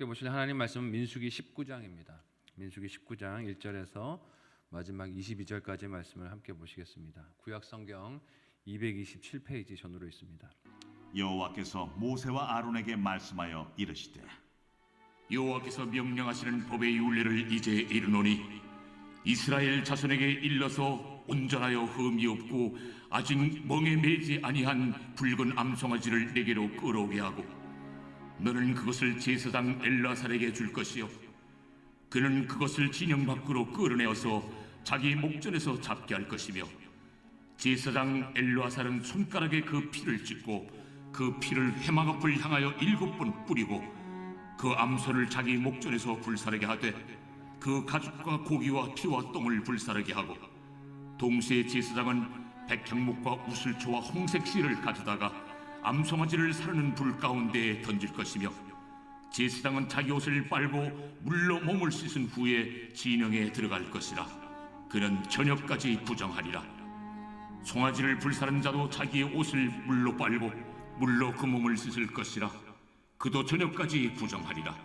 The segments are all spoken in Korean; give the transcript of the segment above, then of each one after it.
함께 보실 하나님 말씀은 민수기 19장입니다. 민수기 19장 1절에서 마지막 22절까지의 말씀을 함께 보시겠습니다. 구약 성경 227페이지 전으로 있습니다. 여호와께서 모세와 아론에게 말씀하여 이르시되 여호와께서 명령하시는 법의 율례를 이제 이르노니 이스라엘 자손에게 일러서 온전하여 흠이 없고 아직 멍에 매지 아니한 붉은 암송아지를 내게로 끌어오게 하고 너는 그것을 제사장 엘라살에게 줄 것이요 그는 그것을 진영 밖으로 끌어내어서 자기 목전에서 잡게 할 것이며 제사장 엘라살은 손가락에 그 피를 찍고 그 피를 회막 앞을 향하여 7번 뿌리고 그 암소를 자기 목전에서 불사르게 하되 그 가죽과 고기와 피와 똥을 불사르게 하고 동시에 제사장은 백향목과 우슬초와 홍색 실을 가져다가 암송아지를 사르는 불 가운데에 던질 것이며 제사장은 자기 옷을 빨고 물로 몸을 씻은 후에 진영에 들어갈 것이라. 그는 저녁까지 부정하리라. 송아지를 불사른 자도 자기의 옷을 물로 빨고 물로 그 몸을 씻을 것이라. 그도 저녁까지 부정하리라.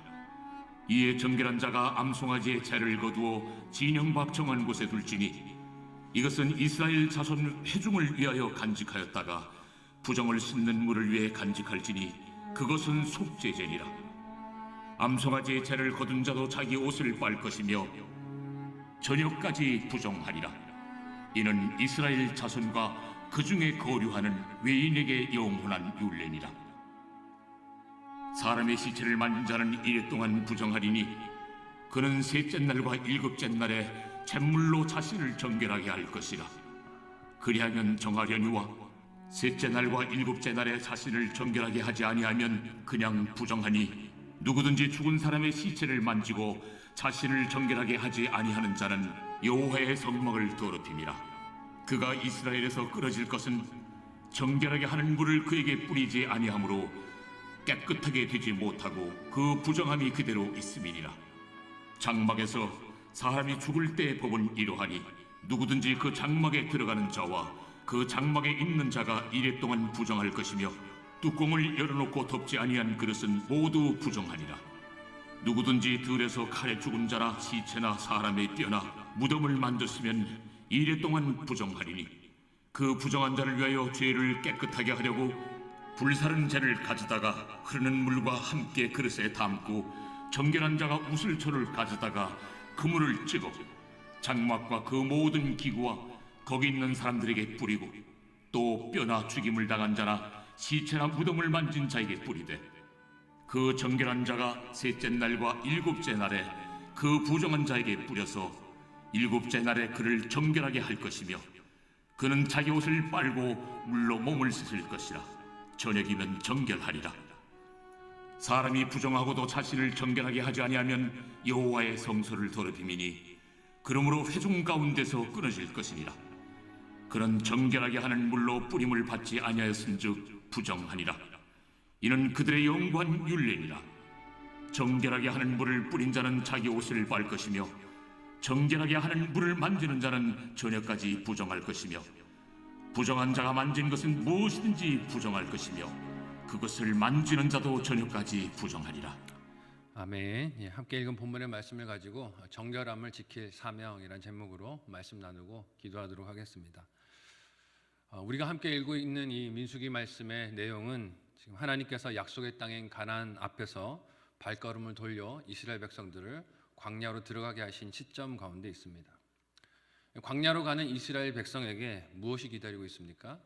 이에 정결한 자가 암송아지의 채를 거두어 진영 밖 정한 곳에 둘지니 이것은 이스라엘 자손 회중을 위하여 간직하였다가 부정을 씻는 물을 위해 간직할지니 그것은 속죄제니라. 암송아지의 채를 거둔 자도 자기 옷을 빨 것이며 저녁까지 부정하리라. 이는 이스라엘 자손과 그 중에 거류하는 외인에게 영원한 율례니라. 사람의 시체를 만진 자는 이래 동안 부정하리니 그는 셋째 날과 일곱째 날에 잿물로 자신을 정결하게 할 것이라. 그리하면 정하려니와 셋째 날과 일곱째 날에 자신을 정결하게 하지 아니하면 그냥 부정하니 누구든지 죽은 사람의 시체를 만지고 자신을 정결하게 하지 아니하는 자는 여호와의 성막을 더럽힘이라. 그가 이스라엘에서 끊어질 것은 정결하게 하는 물을 그에게 뿌리지 아니하므로 깨끗하게 되지 못하고 그 부정함이 그대로 있음이니라. 장막에서 사람이 죽을 때의 법은 이러하니 누구든지 그 장막에 들어가는 자와 그 장막에 있는 자가 이래 동안 부정할 것이며 뚜껑을 열어놓고 덮지 아니한 그릇은 모두 부정하니라. 누구든지 들에서 칼에 죽은 자나 시체나 사람의 뼈나 무덤을 만졌으면 이래 동안 부정하리니 그 부정한 자를 위하여 죄를 깨끗하게 하려고 불사른 재를 가져다가 흐르는 물과 함께 그릇에 담고 정결한 자가 우슬초를 가져다가 그물을 찍어 장막과 그 모든 기구와 거기 있는 사람들에게 뿌리고 또 뼈나 죽임을 당한 자나 시체나 무덤을 만진 자에게 뿌리되 그 정결한 자가 셋째 날과 일곱째 날에 그 부정한 자에게 뿌려서 일곱째 날에 그를 정결하게 할 것이며 그는 자기 옷을 빨고 물로 몸을 씻을 것이라. 저녁이면 정결하리라. 사람이 부정하고도 자신을 정결하게 하지 아니하면 여호와의 성소를 더럽힘이니 그러므로 회중 가운데서 끊어질 것이니라. 그는 정결하게 하는 물로 뿌림을 받지 아니하였은즉 부정하니라. 이는 그들의 영구한 율례니라. 정결하게 하는 물을 뿌린 자는 자기 옷을 빨 것이며 정결하게 하는 물을 만지는 자는 저녁까지 부정할 것이며 부정한 자가 만진 것은 무엇이든지 부정할 것이며 그것을 만지는 자도 저녁까지 부정하리라. 아멘. 함께 읽은 본문의 말씀을 가지고 정결함을 지킬 사명이라는 제목으로 말씀 나누고 기도하도록 하겠습니다. 우리가 함께 읽고 있는 이 민수기 말씀의 내용은 지금 하나님께서 약속의 땅인 가나안 앞에서 발걸음을 돌려 이스라엘 백성들을 광야로 들어가게 하신 시점 가운데 있습니다. 광야로 가는 이스라엘 백성에게 무엇이 기다리고 있습니까?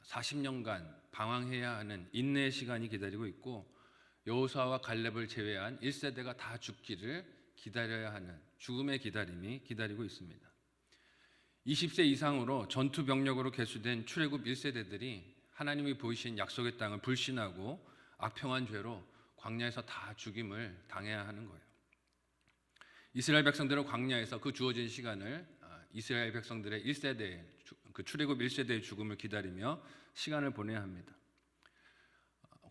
40년간 방황해야 하는 인내의 시간이 기다리고 있고 여호수아와 갈렙을 제외한 1세대가 다 죽기를 기다려야 하는 죽음의 기다림이 기다리고 있습니다. 20세 이상으로 전투 병력으로 계수된 출애굽 1세대들이 하나님이 보이신 약속의 땅을 불신하고 악평한 죄로 광야에서 다 죽임을 당해야 하는 거예요. 이스라엘 백성들은 광야에서 그 주어진 시간을 이스라엘 백성들의 1세대, 그 출애굽 1세대의 죽음을 기다리며 시간을 보내야 합니다.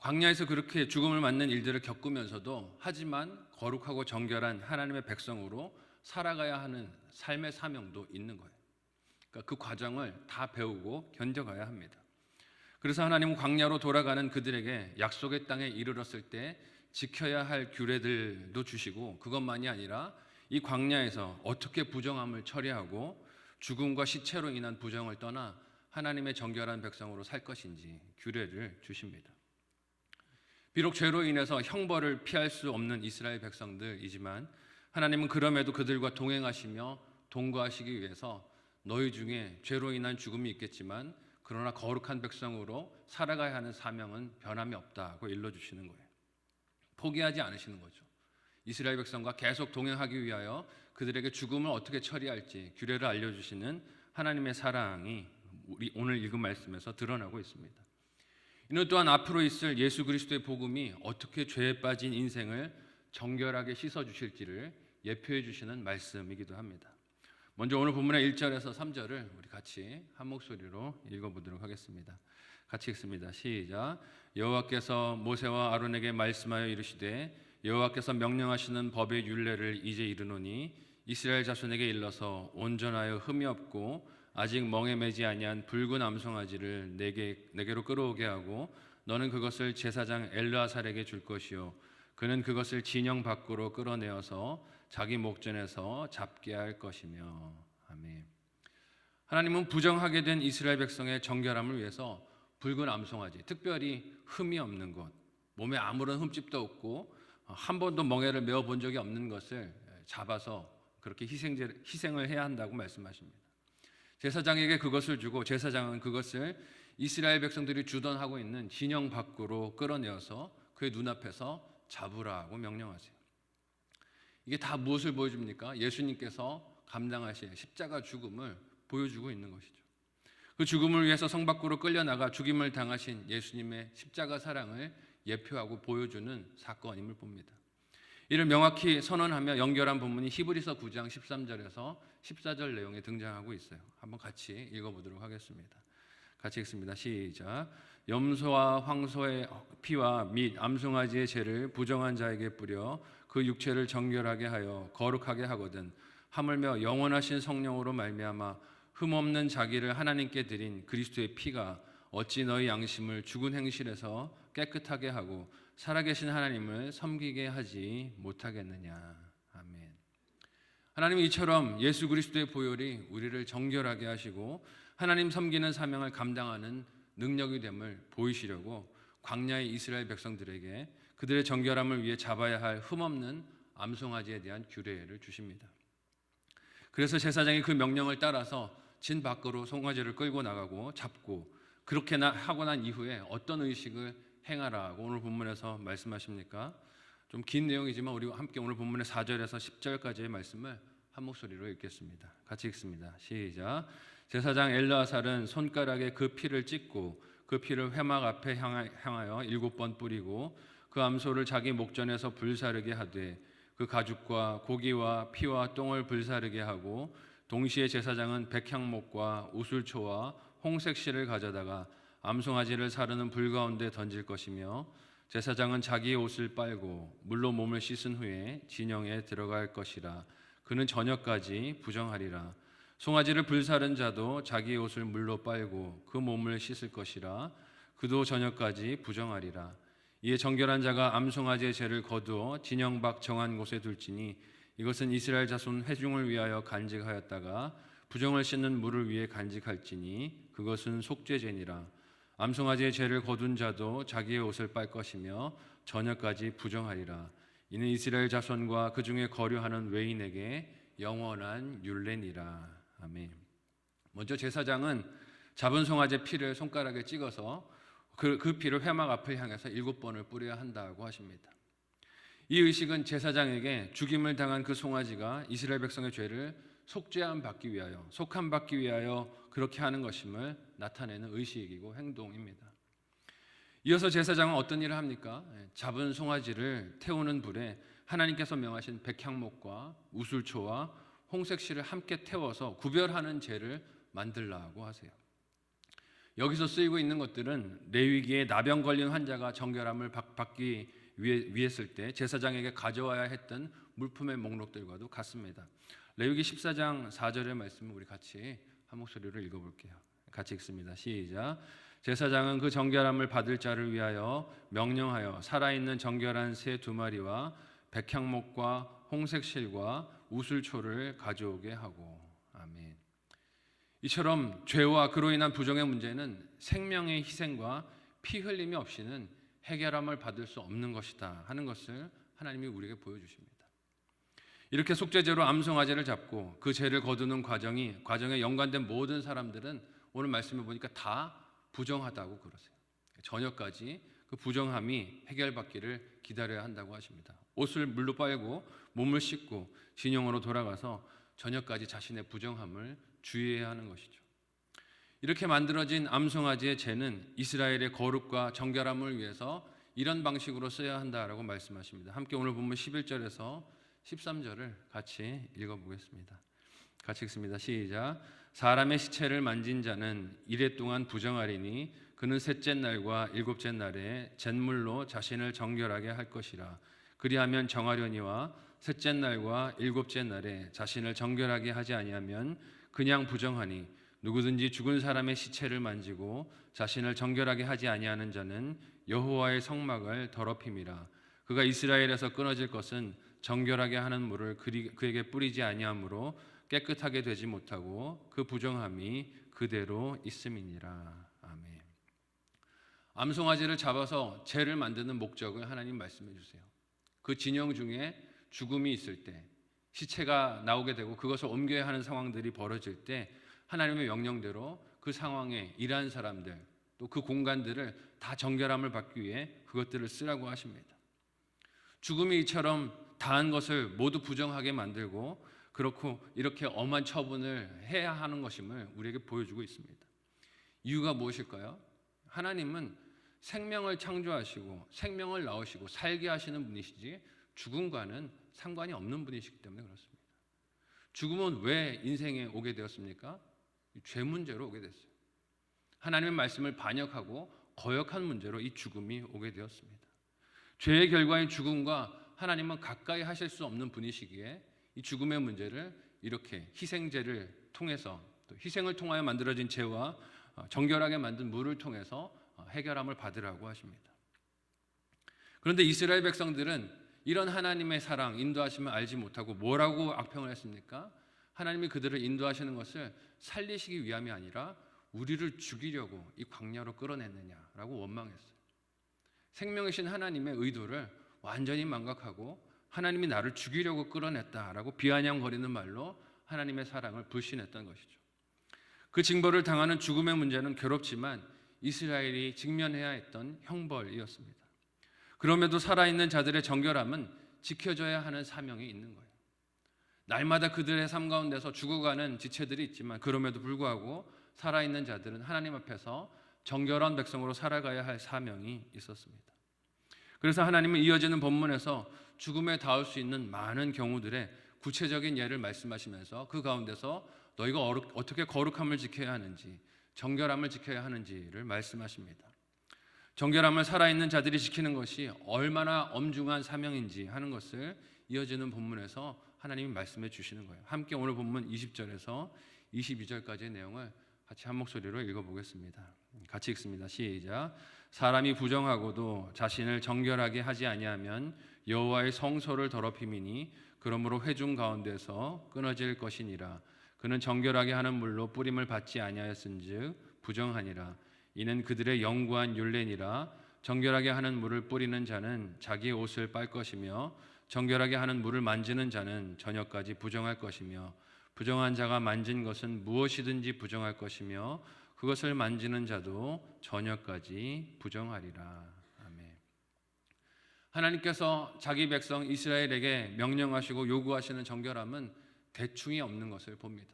광야에서 그렇게 죽음을 맞는 일들을 겪으면서도 하지만 거룩하고 정결한 하나님의 백성으로 살아가야 하는 삶의 사명도 있는 거예요. 그러니까 그 과정을 다 배우고 견뎌가야 합니다. 그래서 하나님은 광야로 돌아가는 그들에게 약속의 땅에 이르렀을 때 지켜야 할 규례들도 주시고 그것만이 아니라 이 광야에서 어떻게 부정함을 처리하고 죽음과 시체로 인한 부정을 떠나 하나님의 정결한 백성으로 살 것인지 규례를 주십니다. 비록 죄로 인해서 형벌을 피할 수 없는 이스라엘 백성들이지만 하나님은 그럼에도 그들과 동행하시며 동거하시기 위해서 너희 중에 죄로 인한 죽음이 있겠지만 그러나 거룩한 백성으로 살아가야 하는 사명은 변함이 없다고 일러주시는 거예요. 포기하지 않으시는 거죠. 이스라엘 백성과 계속 동행하기 위하여 그들에게 죽음을 어떻게 처리할지 규례를 알려주시는 하나님의 사랑이 우리 오늘 읽은 말씀에서 드러나고 있습니다. 이는 또한 앞으로 있을 예수 그리스도의 복음이 어떻게 죄에 빠진 인생을 정결하게 씻어주실지를 예표해 주시는 말씀이기도 합니다. 먼저 오늘 본문의 1절에서 3절을 우리 같이 한 목소리로 읽어보도록 하겠습니다. 같이 읽습니다. 시작. 여호와께서 모세와 아론에게 말씀하여 이르시되 여호와께서 명령하시는 법의 율례를 이제 이르노니 이스라엘 자손에게 일러서 온전하여 흠이 없고 아직 멍에 매지 아니한 붉은 암송아지를 내게로 끌어오게 하고 너는 그것을 제사장 엘르아살에게 줄 것이요 그는 그것을 진영 밖으로 끌어내어서 자기 목전에서 잡게 할 것이며. 아멘. 하나님은 부정하게 된 이스라엘 백성의 정결함을 위해서 붉은 암송아지, 특별히 흠이 없는 것, 몸에 아무런 흠집도 없고 한 번도 멍에를 메어 본 적이 없는 것을 잡아서 그렇게 희생을 해야 한다고 말씀하십니다. 제사장에게 그것을 주고 제사장은 그것을 이스라엘 백성들이 주던하고 있는 진영 밖으로 끌어내어서 그의 눈앞에서 잡으라고 명령하세요. 이게 다 무엇을 보여줍니까? 예수님께서 감당하실 십자가 죽음을 보여주고 있는 것이죠. 그 죽음을 위해서 성 밖으로 끌려나가 죽임을 당하신 예수님의 십자가 사랑을 예표하고 보여주는 사건임을 봅니다. 이를 명확히 선언하며 연결한 본문이 히브리서 9장 13절에서 14절 내용에 등장하고 있어요. 한번 같이 읽어보도록 하겠습니다. 같이 읽습니다. 시작. 염소와 황소의 피와 및 암송아지의 죄를 부정한 자에게 뿌려 그 육체를 정결하게 하여 거룩하게 하거든 하물며 영원하신 성령으로 말미암아 흠없는 자기를 하나님께 드린 그리스도의 피가 어찌 너희 양심을 죽은 행실에서 깨끗하게 하고 살아계신 하나님을 섬기게 하지 못하겠느냐. 아멘. 하나님은 이처럼 예수 그리스도의 보혈이 우리를 정결하게 하시고 하나님 섬기는 사명을 감당하는 능력이 됨을 보이시려고 광야의 이스라엘 백성들에게 그들의 정결함을 위해 잡아야 할 흠없는 암송아지에 대한 규례를 주십니다. 그래서 제사장이 그 명령을 따라서 진 밖으로 송아지를 끌고 나가고 잡고 그렇게 하고 난 이후에 어떤 의식을 행하라고 오늘 본문에서 말씀하십니까? 좀 긴 내용이지만 우리 함께 오늘 본문의 4절에서 10절까지의 말씀을 한 목소리로 읽겠습니다. 같이 읽습니다. 시작. 제사장 엘르아살은 손가락에 그 피를 찍고 그 피를 회막 앞에 향하여 7번 뿌리고 그 암소를 자기 목전에서 불사르게 하되 그 가죽과 고기와 피와 똥을 불사르게 하고 동시에 제사장은 백향목과 우술초와 홍색 실을 가져다가 암송아지를 사르는 불 가운데 던질 것이며 제사장은 자기의 옷을 빨고 물로 몸을 씻은 후에 진영에 들어갈 것이라. 그는 저녁까지 부정하리라. 송아지를 불사른 자도 자기의 옷을 물로 빨고 그 몸을 씻을 것이라. 그도 저녁까지 부정하리라. 이에 정결한 자가 암송아지의 죄를 거두어 진영 밖 정한 곳에 둘지니 이것은 이스라엘 자손 회중을 위하여 간직하였다가 부정을 씻는 물을 위해 간직할지니 그것은 속죄죄니라. 암송아지의 죄를 거둔 자도 자기의 옷을 빨 것이며 저녁까지 부정하리라. 이는 이스라엘 자손과 그 중에 거류하는 외인에게 영원한 율례니라. 아멘. 먼저 제사장은 잡은 송아지의 피를 손가락에 찍어서 그 피를 회막 앞을 향해서 7번을 뿌려야 한다고 하십니다. 이 의식은 제사장에게 죽임을 당한 그 송아지가 이스라엘 백성의 죄를 속죄함 받기 위하여 그렇게 하는 것임을 나타내는 의식이고 행동입니다. 이어서 제사장은 어떤 일을 합니까? 잡은 송아지를 태우는 불에 하나님께서 명하신 백향목과 우술초와 홍색 실을 함께 태워서 구별하는 재를 만들라고 하세요. 여기서 쓰이고 있는 것들은 레위기에 나병 걸린 환자가 정결함을 받기 위했을 때 제사장에게 가져와야 했던 물품의 목록들과도 같습니다. 레위기 14장 4절의 말씀을 우리 같이 한 목소리로 읽어볼게요. 같이 읽습니다. 시작. 제사장은 그 정결함을 받을 자를 위하여 명령하여 살아있는 정결한 새 2마리와 백향목과 홍색 실과 우슬초를 가져오게 하고. 아멘. 이처럼 죄와 그로 인한 부정의 문제는 생명의 희생과 피 흘림이 없이는 해결함을 받을 수 없는 것이다 하는 것을 하나님이 우리에게 보여주십니다. 이렇게 속죄제로 암송아지를 잡고 그 죄를 거두는 과정에 연관된 모든 사람들은 오늘 말씀을 보니까 다 부정하다고 그러세요. 저녁까지 그 부정함이 해결받기를 기다려야 한다고 하십니다. 옷을 물로 빨고 몸을 씻고 진영으로 돌아가서 저녁까지 자신의 부정함을 주의해야 하는 것이죠. 이렇게 만들어진 암송아지의 죄는 이스라엘의 거룩과 정결함을 위해서 이런 방식으로 써야 한다라고 말씀하십니다. 함께 오늘 본문 11절에서 13절을 같이 읽어보겠습니다. 같이 읽습니다. 시작. 사람의 시체를 만진 자는 이레 동안 부정하리니 그는 셋째 날과 일곱째 날에 잿물로 자신을 정결하게 할 것이라. 그리하면 정하려니와 셋째 날과 일곱째 날에 자신을 정결하게 하지 아니하면 그냥 부정하니 누구든지 죽은 사람의 시체를 만지고 자신을 정결하게 하지 아니하는 자는 여호와의 성막을 더럽힘이라. 그가 이스라엘에서 끊어질 것은 정결하게 하는 물을 그에게 뿌리지 아니하므로 깨끗하게 되지 못하고 그 부정함이 그대로 있음이니라. 아멘. 암송아지를 잡아서 죄를 만드는 목적을 하나님 말씀해 주세요. 그 진영 중에 죽음이 있을 때 시체가 나오게 되고 그것을 옮겨야 하는 상황들이 벌어질 때 하나님의 명령대로 그 상황에 일한 사람들 또 그 공간들을 다 정결함을 받기 위해 그것들을 쓰라고 하십니다. 죽음이 이처럼 다한 것을 모두 부정하게 만들고 그렇고 이렇게 엄한 처분을 해야 하는 것임을 우리에게 보여주고 있습니다. 이유가 무엇일까요? 하나님은 생명을 창조하시고 생명을 낳으시고 살게 하시는 분이시지 죽음과는 상관이 없는 분이시기 때문에 그렇습니다. 죽음은 왜 인생에 오게 되었습니까? 죄 문제로 오게 됐어요. 하나님의 말씀을 반역하고 거역한 문제로 이 죽음이 오게 되었습니다. 죄의 결과인 죽음과 하나님은 가까이 하실 수 없는 분이시기에 이 죽음의 문제를 이렇게 희생제를 통해서 또 희생을 통하여 만들어진 죄와 정결하게 만든 물을 통해서 해결함을 받으라고 하십니다. 그런데 이스라엘 백성들은 이런 하나님의 사랑, 인도하심을 알지 못하고 뭐라고 악평을 했습니까? 하나님이 그들을 인도하시는 것을 살리시기 위함이 아니라 우리를 죽이려고 이 광야로 끌어냈느냐라고 원망했어요. 생명이신 하나님의 의도를 완전히 망각하고 하나님이 나를 죽이려고 끌어냈다라고 비아냥거리는 말로 하나님의 사랑을 불신했던 것이죠. 그 징벌을 당하는 죽음의 문제는 괴롭지만 이스라엘이 직면해야 했던 형벌이었습니다. 그럼에도 살아있는 자들의 정결함은 지켜져야 하는 사명이 있는 거예요. 날마다 그들의 삶 가운데서 죽어가는 지체들이 있지만 그럼에도 불구하고 살아있는 자들은 하나님 앞에서 정결한 백성으로 살아가야 할 사명이 있었습니다. 그래서 하나님은 이어지는 본문에서 죽음에 닿을 수 있는 많은 경우들의 구체적인 예를 말씀하시면서 그 가운데서 너희가 어떻게 거룩함을 지켜야 하는지 정결함을 지켜야 하는지를 말씀하십니다. 정결함을 살아있는 자들이 지키는 것이 얼마나 엄중한 사명인지 하는 것을 이어지는 본문에서 하나님이 말씀해 주시는 거예요. 함께 오늘 본문 20절에서 22절까지의 내용을 같이 한 목소리로 읽어보겠습니다. 같이 읽습니다. 시작. 사람이 부정하고도 자신을 정결하게 하지 아니하면 여호와의 성소를 더럽힘이니 그러므로 회중 가운데서 끊어질 것이니라. 그는 정결하게 하는 물로 뿌림을 받지 아니하였은즉 부정하니라. 이는 그들의 영구한 율례니라. 정결하게 하는 물을 뿌리는 자는 자기의 옷을 빨 것이며 정결하게 하는 물을 만지는 자는 저녁까지 부정할 것이며 부정한 자가 만진 것은 무엇이든지 부정할 것이며 그것을 만지는 자도 저녁까지 부정하리라. 아멘. 하나님께서 자기 백성 이스라엘에게 명령하시고 요구하시는 정결함은 대충이 없는 것을 봅니다.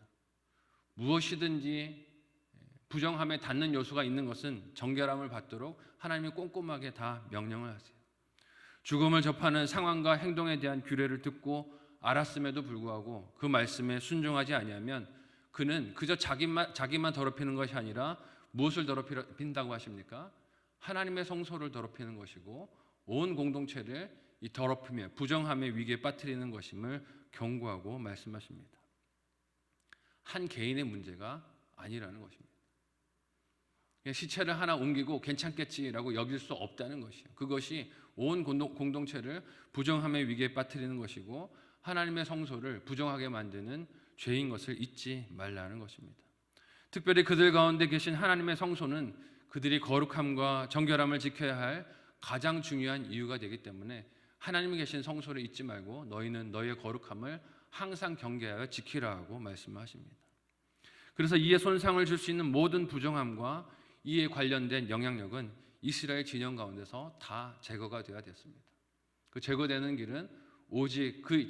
무엇이든지 부정함에 닿는 요소가 있는 것은 정결함을 받도록 하나님이 꼼꼼하게 다 명령을 하세요. 죽음을 접하는 상황과 행동에 대한 규례를 듣고 알았음에도 불구하고 그 말씀에 순종하지 아니하면 그는 그저 자기만 더럽히는 것이 아니라 무엇을 더럽힌다고 하십니까? 하나님의 성소를 더럽히는 것이고 온 공동체를 이 더럽힘에 부정함의 위기에 빠뜨리는 것임을 경고하고 말씀하십니다. 한 개인의 문제가 아니라는 것입니다. 그냥 시체를 하나 옮기고 괜찮겠지라고 여길 수 없다는 것이에요. 그것이 온 공동체를 부정함의 위기에 빠뜨리는 것이고 하나님의 성소를 부정하게 만드는 죄인 것을 잊지 말라는 것입니다. 특별히 그들 가운데 계신 하나님의 성소는 그들이 거룩함과 정결함을 지켜야 할 가장 중요한 이유가 되기 때문에 하나님이 계신 성소를 잊지 말고 너희는 너희의 거룩함을 항상 경계하여 지키라고 말씀하십니다. 그래서 이에 손상을 줄 수 있는 모든 부정함과 이에 관련된 영향력은 이스라엘 진영 가운데서 다 제거가 되어야 됐습니다. 그 제거되는 길은 오직 그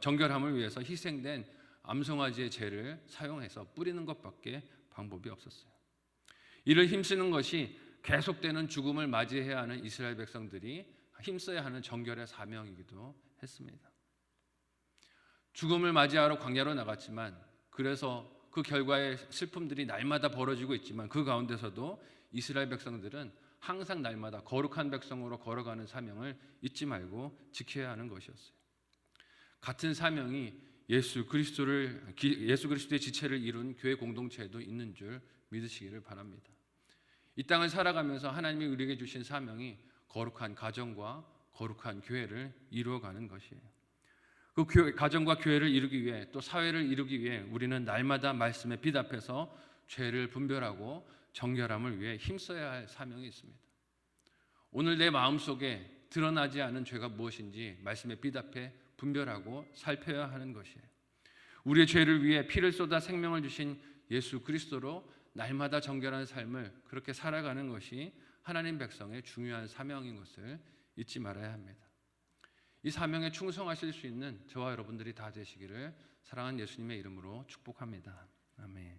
정결함을 위해서 희생된 암송아지의 죄를 사용해서 뿌리는 것밖에 방법이 없었어요. 이를 힘쓰는 것이 계속되는 죽음을 맞이해야 하는 이스라엘 백성들이 힘써야 하는 정결의 사명이기도 했습니다. 죽음을 맞이하러 광야로 나갔지만 그래서 그 결과의 슬픔들이 날마다 벌어지고 있지만 그 가운데서도 이스라엘 백성들은 항상 날마다 거룩한 백성으로 걸어가는 사명을 잊지 말고 지켜야 하는 것이었어요. 같은 사명이 예수 그리스도의 지체를 이룬 교회 공동체에도 있는 줄 믿으시기를 바랍니다. 이 땅을 살아가면서 하나님이 우리에게 주신 사명이 거룩한 가정과 거룩한 교회를 이루어가는 것이에요. 그 가정과 교회를 이루기 위해 또 사회를 이루기 위해 우리는 날마다 말씀의 빛 앞에서 죄를 분별하고 정결함을 위해 힘써야 할 사명이 있습니다. 오늘 내 마음속에 드러나지 않은 죄가 무엇인지 말씀의 빛 앞에 분별하고 살펴야 하는 것이에요. 우리의 죄를 위해 피를 쏟아 생명을 주신 예수 그리스도로 날마다 정결한 삶을 그렇게 살아가는 것이 하나님 백성의 중요한 사명인 것을 잊지 말아야 합니다. 이 사명에 충성하실 수 있는 저와 여러분들이 다 되시기를 사랑하는 예수님의 이름으로 축복합니다. 아멘.